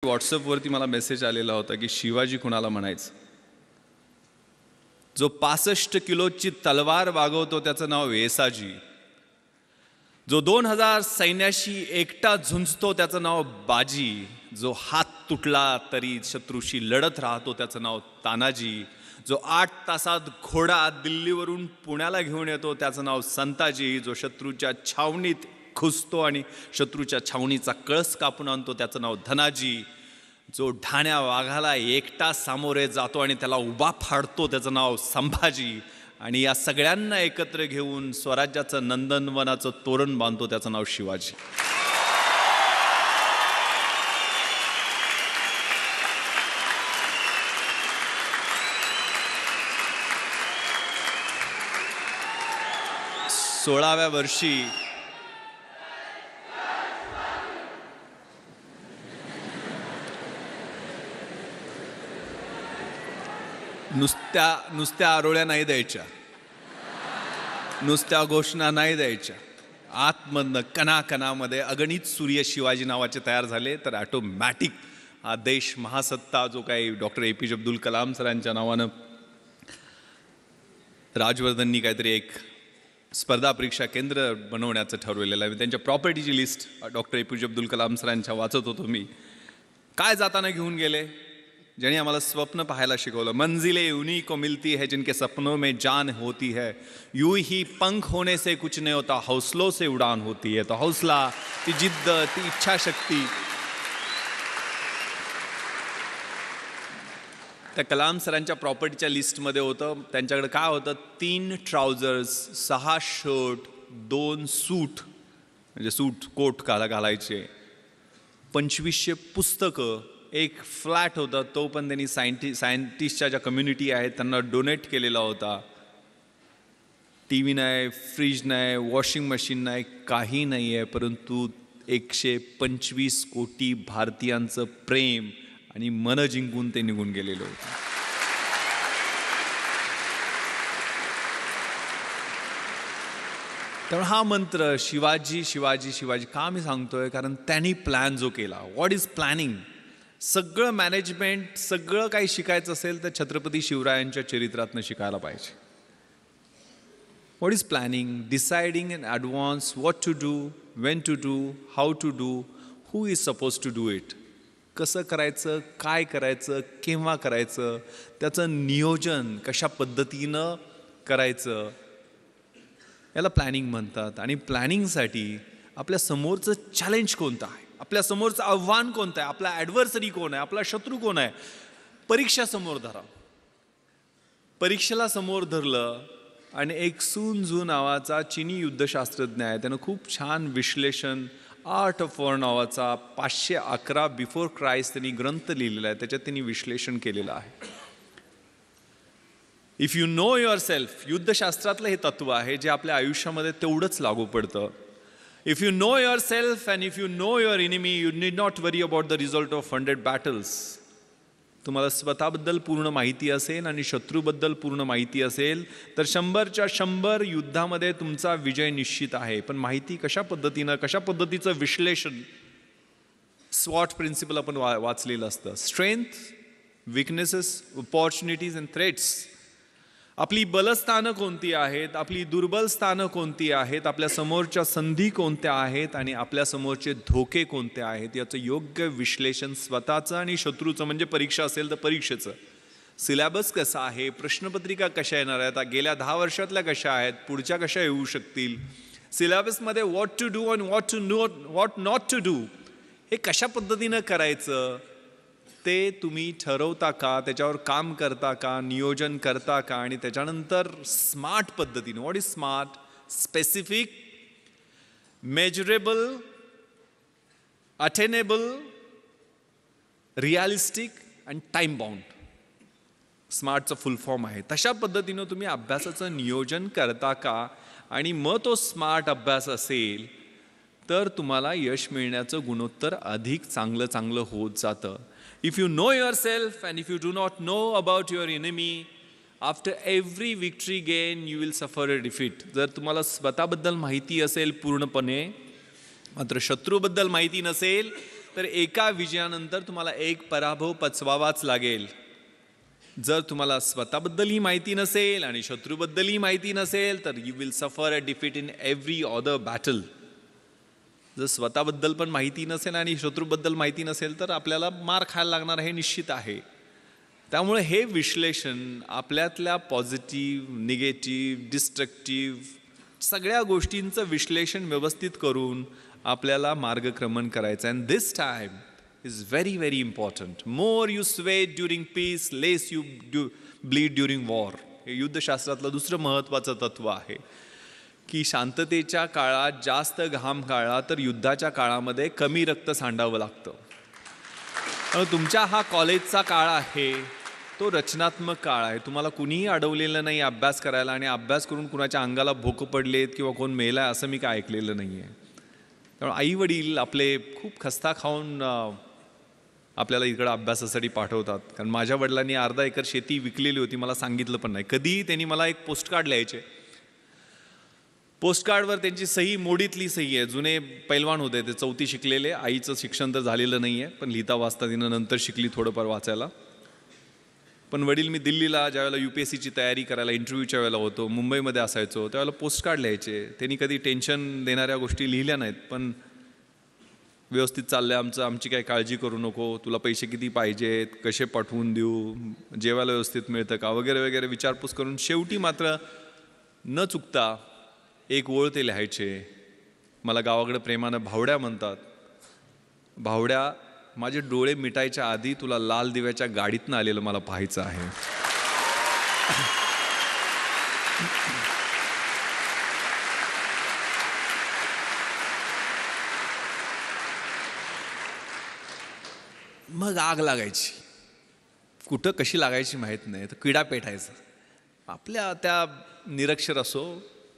व्हॉट्सअपवरती मला मेसेज आलेला होता की शिवाजी कुणाला म्हणायचं. जो 65 किलोची तलवार वागवतो त्याचं नाव वेसाजी. जो 2000 सैन्याशी एकटा झुंजतो त्याचं नाव बाजी. जो हात तुटला तरी शत्रूशी लढत राहतो त्याचं नाव तानाजी. जो 8 तासात घोडा दिल्लीवरून पुण्याला घेऊन येतो त्याचं नाव संताजी. जो शत्रूच्या छावणीत घुसतो आणि शत्रूच्या छावणीचा कळस कापून आणतो त्याचं नाव धनाजी. जो ढाण्या वाघाला एकटा सामोरे जातो आणि त्याला उभा फाडतो त्याचं नाव संभाजी. आणि या सगळ्यांना एकत्र घेऊन स्वराज्याचं नंदनवनाचं तोरण बांधतो त्याचं नाव शिवाजी. सोळाव्या वर्षी नुसत्या आरोळ्या नाही द्यायच्या, नुसत्या घोषणा नाही द्यायच्या. आतमधनं कणाकणामध्ये अगणित सूर्य शिवाजी नावाचे तयार झाले तर ऑटोमॅटिक हा देश महासत्ता जो काही डॉक्टर APJ अब्दुल कलाम सरांच्या नावानं राजवर्धननी काहीतरी एक स्पर्धा परीक्षा केंद्र बनवण्याचं ठरवलेलं आहे. त्यांच्या प्रॉपर्टीची list doctor APJ Abdul Kalam सरांच्या वाचत होतो मी. काय जाताना घेऊन गेले, ज्यांनी आम्हाला स्वप्न पाहायला शिकवलं. मंजिले उन्हीं को मिलती है जिनके सपनों में जान होती है. यूं ही पंख होने से कुछ नहीं होता, हौसलों से उड़ान होती है. तो हौसला, ती जिद्द, ती इच्छाशक्ती. त्या कलाम सरांच्या प्रॉपर्टीच्या लिस्टमध्ये होतं. त्यांच्याकडे काय होतं, 3 ट्राउझर्स, 6 शर्ट, 2 सूट म्हणजे सूट कोट घालायचे, 2500 पुस्तकं, एक फ्लॅट होता तो पण त्यांनी सायंटिस्टच्या ज्या कम्युनिटी आहेत त्यांना डोनेट केलेला होता. TV नाही, फ्रीज नाही, वॉशिंग मशीन नाही, काही नाही आहे, परंतु 125 कोटी भारतीयांचं प्रेम आणि मन जिंकून ते निघून गेलेलं होतं. तर हा मंत्र शिवाजी शिवाजी शिवाजी का मी सांगतोय, कारण त्यांनी प्लॅन जो केला. What is planning. सगळं मॅनेजमेंट, सगळं काही शिकायचं असेल तर छत्रपती शिवरायांच्या चरित्रातनं शिकायला पाहिजे. What is planning, deciding in advance what to do, when to do, how to do, who is suppose to do it. कसं करायचं, काय करायचं, केव्हा करायचं, त्याचं नियोजन कशा पद्धतीनं करायचं, याला प्लॅनिंग म्हणतात. आणि प्लॅनिंगसाठी आपल्या समोरचं चॅलेंज कोणतं आहे, आपल्या समोरचं आव्हान कोणतं आहे, आपला ॲडव्हर्सरी कोण आहे, आपला शत्रू कोण आहे, परीक्षा समोर धरा. परीक्षेला समोर धरलं आणि एक सून झू नावाचा चिनी युद्धशास्त्रज्ञ आहे, त्यानं खूप छान विश्लेषण आर्ट ऑफ वॉर नावाचा 511 बिफोर क्राइस्ट त्यांनी ग्रंथ लिहिलेला आहे. त्याच्यात त्यांनी विश्लेषण केलेलं आहे. If you know yourself, युद्धशास्त्रातलं हे तत्व आहे जे आपल्या आयुष्यामध्ये तेवढंच लागू पडतं. If you know yourself and if you know your enemy, you need not worry about the result of 100 battles. तुम्हाला स्वतःबद्दल पूर्ण माहिती असेल आणि शत्रूबद्दल पूर्ण माहिती असेल तर 100च्या 100 युद्धामध्ये तुमचा विजय निश्चित आहे. पण माहिती कशा पद्धतीनं, कशा पद्धतीचं विश्लेषण, स्वॉट प्रिन्सिपल आपण वाचलेलं असतं. Strength, weaknesses, opportunities and threats. आपली बलस्थानं कोणती आहेत, आपली दुर्बल स्थानं कोणती आहेत, आपल्या समोरच्या संधी कोणत्या आहेत आणि आपल्या समोरचे धोके कोणते आहेत, याचं योग्य विश्लेषण स्वतःचं आणि शत्रूचं, म्हणजे परीक्षा असेल तर परीक्षेचं. सिलेबस कसा आहे, प्रश्नपत्रिका कशा येणार आहेत, गेल्या 10 वर्षातल्या कशा आहेत, पुढच्या कशा येऊ शकतील, सिलेबसमध्ये व्हॉट टू डू आणि व्हॉट नॉट टू डू, हे कशा पद्धतीनं करायचं ते तुम्ही ठरवता का, त्याच्यावर काम करता का, नियोजन करता का. आणि त्याच्यानंतर स्मार्ट पद्धतीने, what is smart, specific, measurable, attainable, realistic and time bound. स्मार्टचं फुल फॉर्म आहे. तशा पद्धतीनं तुम्ही अभ्यासाचं नियोजन करता का. आणि मग तो स्मार्ट अभ्यास असेल तर तुम्हाला यश मिळण्याचं गुणोत्तर अधिक चांगलं होत जातं. If you know yourself and if you do not know about your enemy, after every victory gain you will suffer a defeat. जर तुम्हाला स्वतःबद्दल माहिती असेल पूर्णपणे, मात्र शत्रूबद्दल माहिती नसेल तर एका विजयानंतर तुम्हाला एक पराभव पचवावाच लागेल. जर तुम्हाला स्वतःबद्दलही माहिती नसेल आणि शत्रूबद्दलही माहिती नसेल तर you will suffer a defeat in every other battle. जर स्वतःबद्दल पण माहिती नसेल आणि शत्रूबद्दल माहिती नसेल तर आपल्याला मार खायला लागणार हे निश्चित आहे. त्यामुळे हे विश्लेषण आपल्यातल्या पॉझिटिव्ह, निगेटिव्ह, डिस्ट्रक्टिव्ह सगळ्या गोष्टींचं विश्लेषण व्यवस्थित करून आपल्याला मार्गक्रमण करायचं आहे. And this time is very very important. More you sweat during peace, less you bleed during war. हे युद्धशास्त्रातलं दुसरं महत्त्वाचं तत्व आहे की शांततेच्या काळात जास्त घाम काढला तर युद्धाच्या काळामध्ये कमी रक्त सांडावं लागतं. तुमच्या हा कॉलेजचा काळ आहे तो रचनात्मक काळ आहे. तुम्हाला कुणीही अडवलेलं नाही अभ्यास करायला आणि अभ्यास करून कुणाच्या अंगाला भोकं पडलेत किंवा कोण मेलाय असं मी काय ऐकलेलं नाही आहे. त्यामुळे आई वडील आपले खूप खस्ता खाऊन आपल्याला इकडं अभ्यासासाठी पाठवतात. कारण माझ्या वडिलांनी अर्धा एकर शेती विकलेली होती, मला सांगितलं पण नाही. कधीही त्यांनी मला एक पोस्टकार्ड लिहायचे. पोस्टकार्डवर त्यांची सही मोडीतली सही आहे. जुने पैलवान होते ते, 4थी शिकलेले. आईचं शिक्षण तर झालेलं नाही आहे पण लिहिता वाचता तिनं नंतर शिकली थोडंफार वाचायला. पण वडील मी दिल्लीला ज्यावेळेला UPSCची तयारी करायला इंटरव्ह्यूच्या वेळेला होतो, मुंबईमध्ये असायचो, त्यावेळेला पोस्टकार्ड लिहायचे. त्यांनी कधी टेन्शन देणाऱ्या गोष्टी लिहिल्या नाहीत पण व्यवस्थित चाललंय आमचं, आमची काही काळजी करू नको, तुला पैसे किती पाहिजेत, कसे पाठवून देऊ, जेवायला व्यवस्थित मिळतं का वगैरे वगैरे विचारपूस करून शेवटी मात्र न चुकता एक ओळ ते लिहायचे. मला गावाकडे प्रेमानं भावड्या म्हणतात. भावड्या, माझे डोळे मिटायच्या आधी तुला लाल दिव्याच्या गाडीतनं आलेलं मला पाहायचं आहे. मग आग लागायची. कुठं कशी लागायची माहीत नाही, तर किडा पेटायचा. आपल्या त्या निरक्षर असो,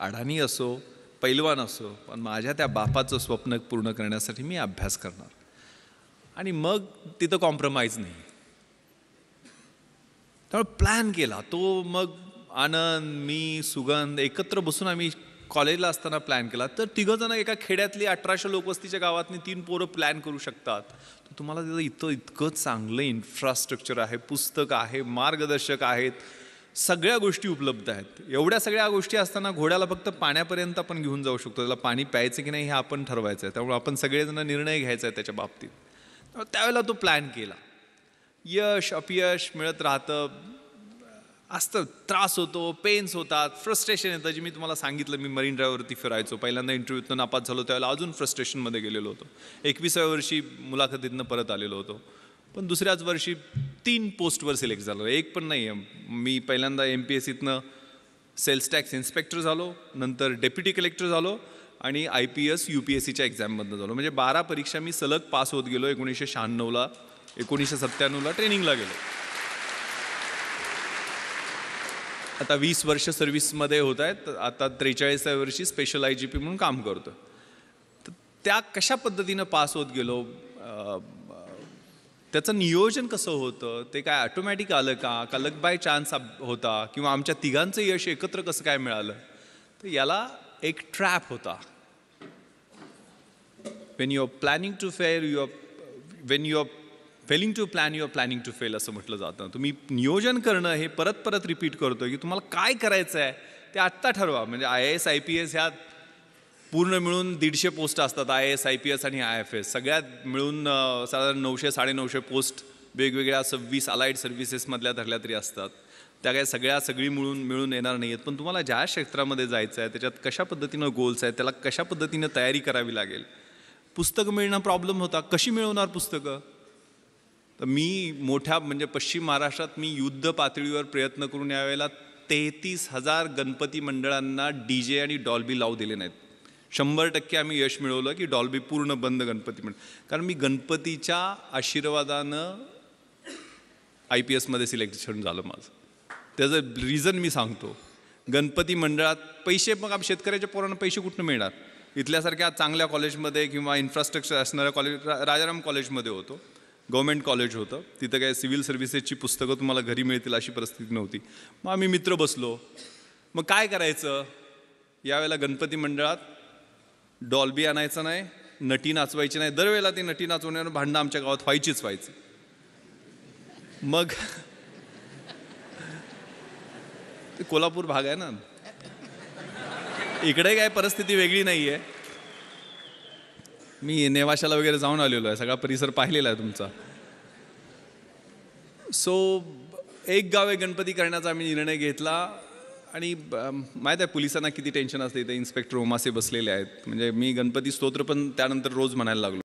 अडाणी असो, पैलवान असो, पण माझ्या त्या बापाचं स्वप्न पूर्ण करण्यासाठी मी अभ्यास करणार. आणि मग तिथं कॉम्प्रोमाइज नाही. त्यामुळे प्लॅन केला तो. मग आनंद, मी, सुगंध एकत्र बसून आम्ही कॉलेजला असताना प्लॅन केला. तर तिघंजणं एका खेड्यातली 1800 लोकवस्तीच्या गावातनी 3 पोरं प्लॅन करू शकतात. तर तुम्हाला तिथं इतकं चांगलं इन्फ्रास्ट्रक्चर आहे, पुस्तक आहे, मार्गदर्शक आहेत, सगळ्या गोष्टी उपलब्ध आहेत. एवढ्या सगळ्या गोष्टी असताना घोड्याला फक्त पाण्यापर्यंत आपण घेऊन जाऊ शकतो. त्याला पाणी प्यायचं की नाही हे आपण ठरवायचं आहे. त्यामुळे आपण सगळेजण निर्णय घ्यायचा आहे त्याच्या बाबतीत. त्यावेळेला तो प्लॅन केला. यश अपयश मिळत राहतं, असतं, त्रास होतो, पेन्स होतात, फ्रस्ट्रेशन येतं. जे मी तुम्हाला सांगितलं, मी मरीन ड्राईव्हवरती फिरायचो. पहिल्यांदा इंटरव्ह्यूतनं नापास झालो त्यावेळेला अजून फ्रस्ट्रेशनमध्ये गेलेलो होतो. 21व्या वर्षी मुलाखतीतनं परत आलेलो होतो. पण दुसऱ्याच वर्षी 3 पोस्टवर सिलेक्ट झालो. एक पण नाही आहे. मी पहिल्यांदा MPSCतनं सेल्स टॅक्स इन्स्पेक्टर झालो, नंतर डेप्युटी कलेक्टर झालो आणि IPS UPSCच्या एक्झाममधनं झालो. म्हणजे 12 परीक्षा मी सलग पास होत गेलो. 1996ला 1997ला ट्रेनिंगला गेलो. आता 20 वर्ष सर्व्हिसमध्ये होत आहेत. आता 43व्या वर्षी स्पेशल IGP म्हणून काम करतो. तर त्या कशा पद्धतीनं पास होत गेलो, त्याचं नियोजन कसं होतं, ते काय ऑटोमॅटिक आलं का लक बाय चान्स होता, किंवा आमच्या तिघांचं यश एकत्र कसं काय मिळालं, तर याला एक ट्रॅप होता. When you are planning to fail when you are failing to plan you are planning to fail असं म्हटलं जातं. तुम्ही नियोजन करणं हे परत परत रिपीट करतो की तुम्हाला काय करायचं आहे ते आत्ता ठरवा. म्हणजे IAS IPS ह्या पूर्ण मिळून 150 पोस्ट असतात. IAS IPS आणि IFS सगळ्यात मिळून साधारण 900-950 पोस्ट वेगवेगळ्या 26 अलाइड सर्व्हिसेसमधल्या धरल्या तरी असतात. त्या काय सगळी मिळून येणार नाही आहेत. पण तुम्हाला ज्या क्षेत्रामध्ये जायचं आहे त्याच्यात कशा पद्धतीनं गोल्स आहेत, त्याला कशा पद्धतीनं तयारी करावी लागेल. पुस्तकं मिळणं प्रॉब्लेम होता. कशी मिळवणार पुस्तकं. तर मी मोठ्या म्हणजे पश्चिम महाराष्ट्रात मी युद्ध पातळीवर प्रयत्न करून यावेळेला 33,000 गणपती मंडळांना DJ आणि डॉल्बी लावू दिले नाहीत. 100% आम्ही यश मिळवलं की डॉल्बी पूर्ण बंद गणपती मंडळ. कारण मी गणपतीच्या आशीर्वादानं IPSमध्ये सिलेक्शन झालं माझं. त्याचं रिझन मी सांगतो. गणपती मंडळात पैसे, मग आप शेतकऱ्याच्या पोरांना पैसे कुठून मिळणार. इथल्यासारख्या चांगल्या कॉलेजमध्ये किंवा इन्फ्रास्ट्रक्चर असणाऱ्या कॉलेज, राजाराम कॉलेजमध्ये होतो, गव्हर्मेंट कॉलेज होतं. तिथं काय सिव्हिल सर्व्हिसेसची पुस्तकं तुम्हाला घरी मिळतील अशी परिस्थिती नव्हती. मग आम्ही मित्र बसलो. मग काय करायचं, यावेळेला गणपती मंडळात डॉल्बी आणायचं नाही, नटी नाचवायची नाही. दरवेळेला ती नटी नाचवण्यावर भांडणं आमच्या गावात व्हायची. मग कोल्हापूर भाग आहे ना, इकडे काय परिस्थिती वेगळी नाही आहे. मी नेवाशाला वगैरे जाऊन आलेलो आहे, सगळा परिसर पाहिलेला आहे तुमचा. सो एक गावे गणपती करण्याचा आम्ही निर्णय घेतला. आणि माहीत आहे पोलिसांना किती टेन्शन असते. इथे इन्स्पेक्टर ओमासे बसलेले आहेत. म्हणजे मी गणपती स्तोत्र पण त्यानंतर रोज म्हणायला लागलो.